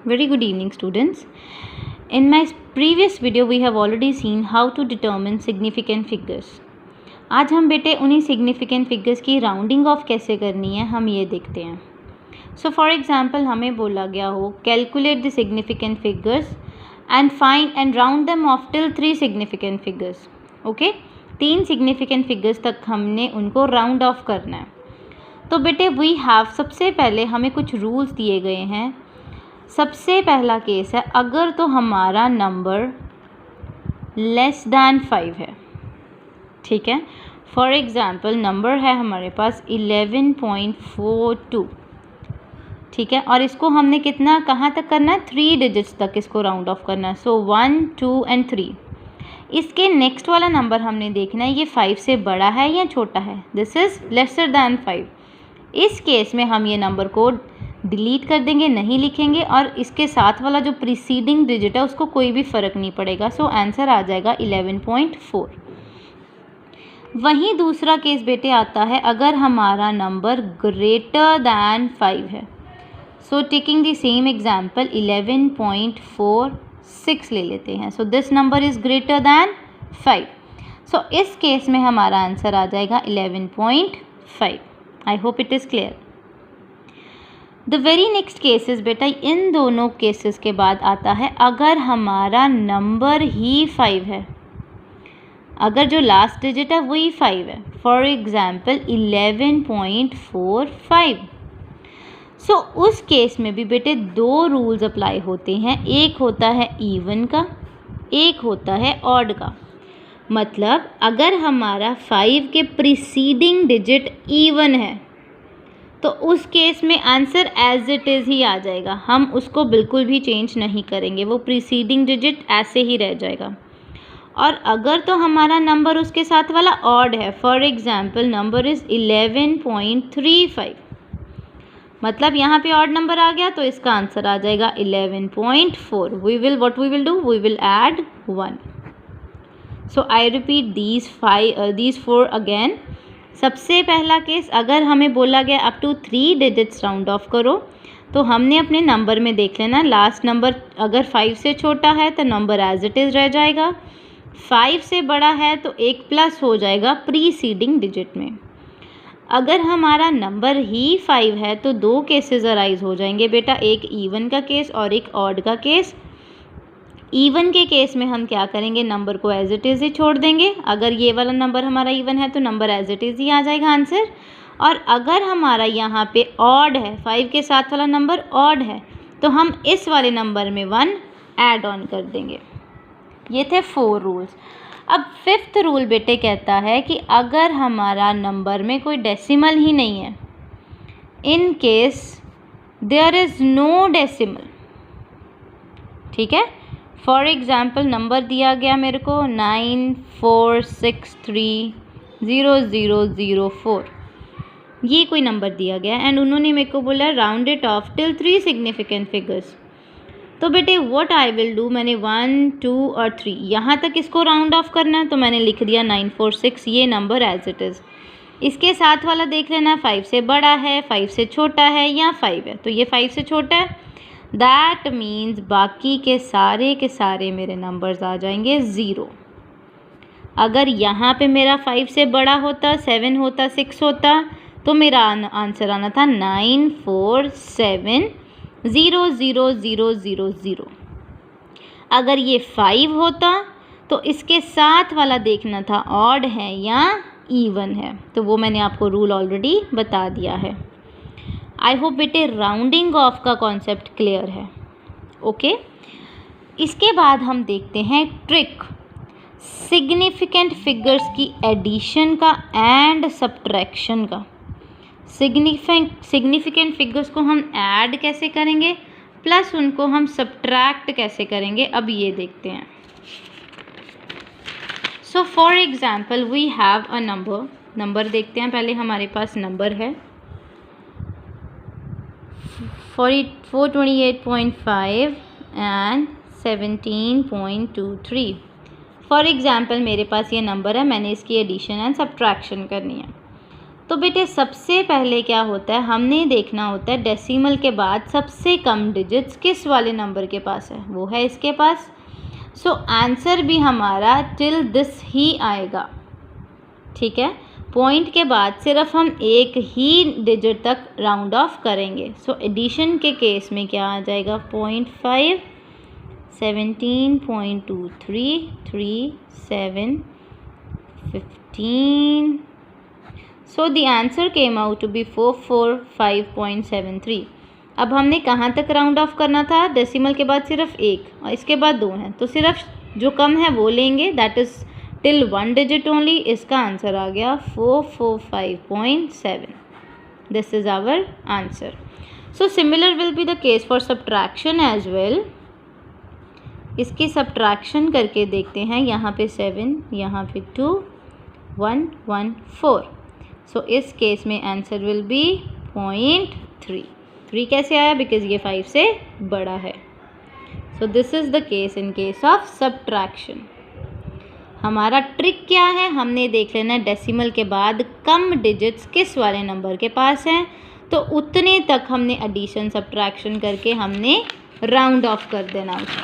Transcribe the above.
Very good evening, students. In my previous video, we have already seen how to determine significant figures. आज हम बेटे उन्हीं significant figures की rounding off कैसे करनी है हम ये देखते हैं. So for example, हमें बोला गया हो calculate the significant figures and find and round them off till 3 significant figures. Okay? 3 significant figures तक हमने उनको round off करना है. तो बेटे we have सबसे पहले हमें कुछ rules दिए गए हैं. सबसे पहला केस है अगर तो हमारा नंबर लेस दैन 5 है. ठीक है. फॉर एग्ज़ाम्पल नंबर है हमारे पास 11.42. ठीक है. और इसको हमने कितना कहाँ तक करना है 3 डिजिट्स तक इसको राउंड ऑफ करना है. सो 1, 2 एंड 3. इसके नेक्स्ट वाला नंबर हमने देखना है ये 5 से बड़ा है या छोटा है. This is lesser than 5. इस केस में हम ये नंबर को डिलीट कर देंगे, नहीं लिखेंगे और इसके साथ वाला जो प्रीसीडिंग डिजिट है उसको कोई भी फ़र्क नहीं पड़ेगा. सो आंसर आ जाएगा 11.4. वहीं दूसरा केस बेटे आता है अगर हमारा नंबर ग्रेटर दैन 5 है. So taking the same example 11.46 ले लेते हैं. So this number is greater than 5. सो इस केस में हमारा आंसर आ जाएगा 11.5. I hope it is clear. The very next cases बेटा इन दोनों केसेस के बाद आता है अगर हमारा नंबर ही 5 है, अगर जो लास्ट डिजिट है वही 5 है. For example 11.45. सो उस केस में भी बेटे 2 रूल्स अप्लाई होते हैं. एक होता है इवन का, एक होता है ऑड का. मतलब अगर हमारा 5 के प्रीसीडिंग डिजिट इवन है तो उस केस में आंसर एज इट इज़ ही आ जाएगा. हम उसको बिल्कुल भी चेंज नहीं करेंगे, वो प्रीसीडिंग डिजिट ऐसे ही रह जाएगा. और अगर तो हमारा नंबर उसके साथ वाला ऑड है, फॉर एग्ज़ाम्पल नंबर इज़ 11.35. मतलब यहाँ पे ऑड नंबर आ गया तो इसका आंसर आ जाएगा 11.4. We will add 1. So I repeat these 4 again. सबसे पहला केस अगर हमें बोला गया up to 3 digits round off करो तो हमने अपने नंबर में देख लेना लास्ट नंबर अगर 5 से छोटा है तो नंबर एज इट इज़ रह जाएगा. 5 से बड़ा है तो एक प्लस हो जाएगा प्रीसीडिंग डिजिट में. अगर हमारा नंबर ही 5 है तो 2 केसेस अराइज हो जाएंगे बेटा, एक इवन का केस और एक ऑड का केस. इवन के केस में हम क्या करेंगे, नंबर को एज इट इज़ ही छोड़ देंगे. अगर ये वाला नंबर हमारा इवन है तो नंबर एज इट इज़ ही आ जाएगा आंसर. और अगर हमारा यहाँ पे ऑड है, 5 के साथ वाला नंबर ऑड है तो हम इस वाले नंबर में 1 ऐड ऑन कर देंगे. ये थे 4 रूल्स. अब 5th रूल बेटे कहता है कि अगर हमारा नंबर में कोई डेसिमल ही नहीं है, in case there is no decimal. ठीक है. फॉर एग्ज़ाम्पल नंबर दिया गया मेरे को 94630004. ये कोई नंबर दिया गया एंड उन्होंने मेरे को बोला round it of till 3 significant figures. तो बेटे व्हाट आई विल डू, मैंने 1, 2 और 3 यहाँ तक इसको राउंड ऑफ करना है तो मैंने लिख दिया 946 ये नंबर एज इट इज़. इसके साथ वाला देख लेना 5 से बड़ा है, 5 से छोटा है या 5 है. तो ये 5 से छोटा है. दैट मीन्स बाकी के सारे मेरे नंबर्स आ जाएंगे 0. अगर यहाँ पे मेरा 5 से बड़ा होता, 7 होता, 6 होता तो मेरा आंसर आना था 9470000. अगर ये 5 होता तो इसके साथ वाला देखना था ऑड है या इवन है. तो वो मैंने आपको रूल ऑलरेडी बता दिया है. आई होप बेटे राउंडिंग ऑफ का कॉन्सेप्ट क्लियर है. ओके. इसके बाद हम देखते हैं ट्रिक सिग्निफिकेंट फिगर्स की एडिशन का एंड सब्ट्रैक्शन का. सिग्निफिकेंट फिगर्स को हम ऐड कैसे करेंगे प्लस उनको हम सब्ट्रैक्ट कैसे करेंगे अब ये देखते हैं. So for example we have a number देखते हैं. पहले हमारे पास नंबर है 428.5 एंड 17.23. फॉर एग्ज़ाम्पल मेरे पास ये नंबर है, मैंने इसकी एडिशन एंड सब्ट्रैक्शन करनी है. तो बेटे सबसे पहले क्या होता है, हमने देखना होता है डेसिमल के बाद सबसे कम डिजिट्स किस वाले नंबर के पास है, वो है इसके पास। सो आंसर भी हमारा टिल दिस ही आएगा, ठीक है। पॉइंट के बाद सिर्फ हम एक ही डिजिट तक राउंड ऑफ करेंगे। सो एडिशन के केस में क्या आ जाएगा, 0.5, 17.23, 3, 7, 15. So the answer came out to be 445.73. अब हमने कहाँ तक राउंड ऑफ करना था, डेसिमल के बाद सिर्फ एक और इसके बाद दो हैं, तो सिर्फ जो कम है वो लेंगे, that is till 1 digit only. इसका आंसर आ गया 445.7. This is our answer. So similar will be the case for subtraction as well. इसकी सब्ट्रैक्शन करके देखते हैं, यहाँ पे 7, यहाँ पे 2, 1, 1, 4। सो इस केस में आंसर विल बी 0.3। 3 कैसे आया, बिकॉज ये 5 से बड़ा है। So this is the case in case of subtraction. हमारा ट्रिक क्या है, हमने देख लेना है डेसिमल के बाद कम डिजिट्स किस वाले नंबर के पास हैं, तो उतने तक हमने एडिशन सब्ट्रैक्शन करके हमने राउंड ऑफ कर देना उसको।